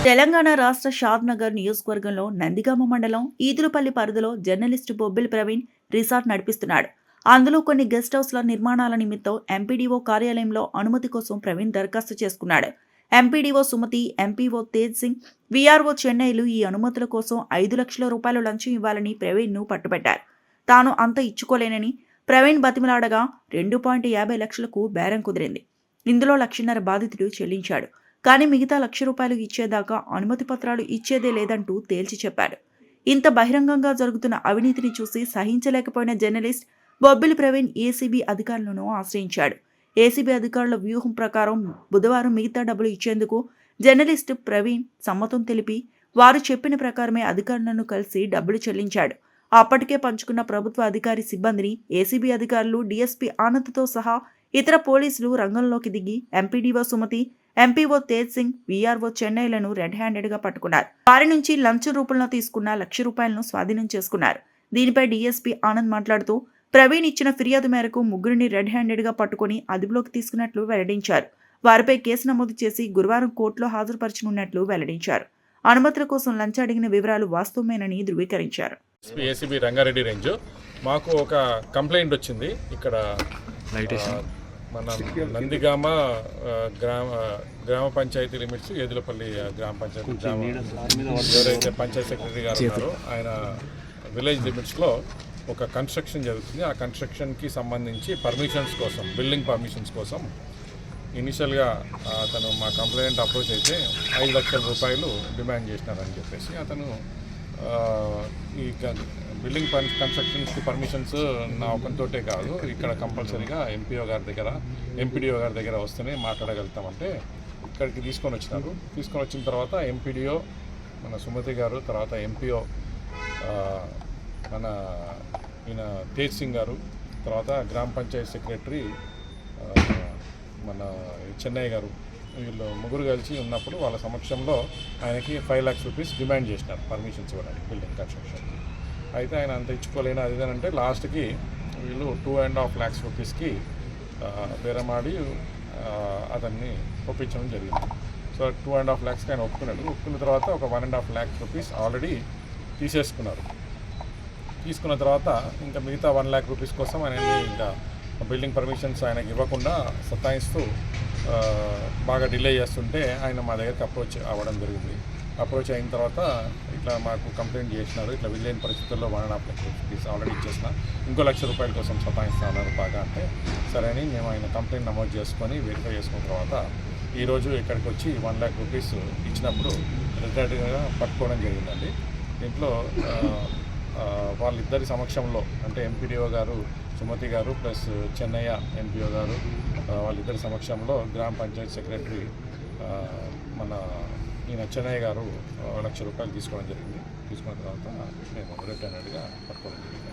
తెలంగాణ రాష్ట్ర షాద్నగర్ నియోజకవర్గంలో నందిగామ మండలం ఈదులపల్లి పరిధిలో జర్నలిస్టు బొబ్బిలి ప్రవీణ్ రిసార్ట్ నడిపిస్తున్నాడు. అందులో కొన్ని గెస్ట్ హౌస్ల నిర్మాణాల నిమిత్తం ఎంపీడీఓ కార్యాలయంలో అనుమతి కోసం ప్రవీణ్ దరఖాస్తు చేసుకున్నాడు. MPDO Sumathi, MPO Tej Singh, VRO చెన్నైలు ఈ అనుమతుల కోసం 5 లక్షల రూపాయలు లంచం ఇవ్వాలని ప్రవీణ్ను పట్టుబట్టారు. తాను అంత ఇచ్చుకోలేనని ప్రవీణ్ బతిమిలాడగా 2.50 లక్షలకు బేరం కుదిరింది. ఇందులో 1,50,000 బాధితుడు చెల్లించాడు. కానీ మిగతా ₹1,00,000 ఇచ్చేదాకా అనుమతి పత్రాలు ఇచ్చేదే లేదంటూ తేల్చి చెప్పాడు. ఇంత బహిరంగంగా జరుగుతున్న అవినీతిని చూసి సహించలేకపోయిన జర్నలిస్ట్ బొబ్బిలి ప్రవీణ్ ఏసీబీ అధికారులను ఆశ్రయించాడు. ఏసీబీ అధికారుల వ్యూహం ప్రకారం బుధవారం మిగతా డబ్బులు ఇచ్చేందుకు జర్నలిస్ట్ ప్రవీణ్ సమ్మతం తెలిపి వారు చెప్పిన ప్రకారమే అధికారులను కలిసి డబ్బులు చెల్లించాడు. అప్పటికే పంచుకున్న ప్రభుత్వ అధికారి సిబ్బందిని ఏసీబీ అధికారులు డీఎస్పీ ఆనంద్తో సహా ఇతర పోలీసులు రంగంలోకి దిగి MPDO Sumathi, MPO Tej Singh, VRO చెన్నైలను రెడ్ హ్యాండెడ్గా పట్టుకున్నారు. వారి నుంచి లంచం రూపంలో తీసుకున్న ₹1,00,000 స్వాధీనం చేసుకున్నారు. దీనిపై డీఎస్పీ ఆనంద్ మాట్లాడుతూ ప్రవీణ్ ఇచ్చిన ఫిర్యాదు మేరకు ముగ్గురిని రెడ్ హ్యాండెడ్గా పట్టుకుని అదుపులోకి తీసుకున్నట్లు వెల్లడించారు. వారిపై కేసు నమోదు చేసి గురువారం కోర్టులో హాజరుపరచనున్నట్లు వెల్లడించారు. అనుమతుల కోసం లంచం అడిగిన వివరాలు వాస్తవమేనని ధృవీకరించారు. ఏసీబీ రంగారెడ్డి రేంజ్ మాకు ఒక కంప్లైంట్ వచ్చింది. ఇక్కడ మన నందిగామ గ్రామ పంచాయతీ లిమిట్స్, ఏదులపల్లి గ్రామ పంచాయతీ ఎవరైతే పంచాయతీ సెక్రటరీ గారు ఉన్నారో ఆయన విలేజ్ లిమిట్స్లో ఒక కన్స్ట్రక్షన్ జరుగుతుంది. ఆ కన్స్ట్రక్షన్కి సంబంధించి పర్మిషన్స్ కోసం, బిల్డింగ్ పర్మిషన్స్ కోసం ఇనిషియల్గా అతను మా కంప్లైంట్ అప్రోచ్ అయితే 5 లక్షల రూపాయలు డిమాండ్ చేసినారని చెప్పేసి అతను ఈ బిల్డింగ్ కన్స్ట్రక్షన్స్కి పర్మిషన్స్ నా ఒకంతోటే కాదు, ఇక్కడ కంపల్సరీగా ఎంపీఓ గారి దగ్గర, ఎంపీడీఓ గారి దగ్గర వస్తేనే మాట్లాడగలుగుతామంటే ఇక్కడికి తీసుకొని వచ్చినారు. తీసుకొని వచ్చిన తర్వాత ఎంపీడీఓ మన సుమతి గారు, తర్వాత ఎంపీఓ మన ఈయన తేజ్ సింగ్ గారు, తర్వాత గ్రామ పంచాయతీ సెక్రటరీ మన చెన్నై గారు, వీళ్ళు ముగ్గురు కలిసి ఉన్నప్పుడు వాళ్ళ సమక్షంలో ఆయనకి 5 లక్షల రూపీస్ డిమాండ్ చేసినారు పర్మిషన్స్ ఇవ్వడానికి బిల్డింగ్ కన్స్ట్రక్షన్. అయితే ఆయన అంత ఇచ్చుకోలేను అది అంటే లాస్ట్కి వీళ్ళు 2.5 lakhs రూపీస్కి బేరమాడి అతన్ని ఒప్పించడం జరిగింది. సో 2.5 lakhsకి ఆయన ఒప్పుకున్నాడు. ఒప్పుకున్న తర్వాత ఒక 1.5 lakhs రూపీస్ ఆల్రెడీ తీసేసుకున్నారు. తీసుకున్న తర్వాత ఇంకా మిగతా 1 lakh రూపీస్ కోసం ఆయన ఇంకా బిల్డింగ్ పర్మిషన్స్ ఆయనకి ఇవ్వకుండా సతాయిస్తూ బాగా డిలే చేస్తుంటే ఆయన మా దగ్గరికి అప్రోచ్ అవ్వడం జరిగింది. అప్రోచ్ అయిన తర్వాత ఇట్లా మాకు కంప్లైంట్ చేసినారు, ఇట్లా వీళ్ళైన పరిస్థితుల్లో 1.5 lakh రూపీస్ ఆల్రెడీ ఇచ్చేసిన, ఇంకో ₹1,00,000 కోసం సతాయిస్తున్నారు బాగా అంటే సరే అని మేము ఆయన కంప్లైంట్ నమోదు చేసుకొని వెరిఫై చేసుకున్న తర్వాత ఈరోజు ఇక్కడికి వచ్చి 1 lakh రూపీస్ ఇచ్చినప్పుడు రిటైర్డ్గా పట్టుకోవడం జరిగిందండి. దీంట్లో వాళ్ళిద్దరి సమక్షంలో అంటే ఎంపీడీఓ గారు సుమతి గారు ప్లస్ చెన్నయ్య ఎంపీఓ గారు వాళ్ళిద్దరి సమక్షంలో గ్రామ పంచాయతీ సెక్రటరీ మన ఈయన చెన్నయ్య గారు ₹1,00,000 తీసుకోవడం జరిగింది. తీసుకున్న తర్వాత మేము రిటైర్డ్గా పట్టుకోవడం జరిగింది.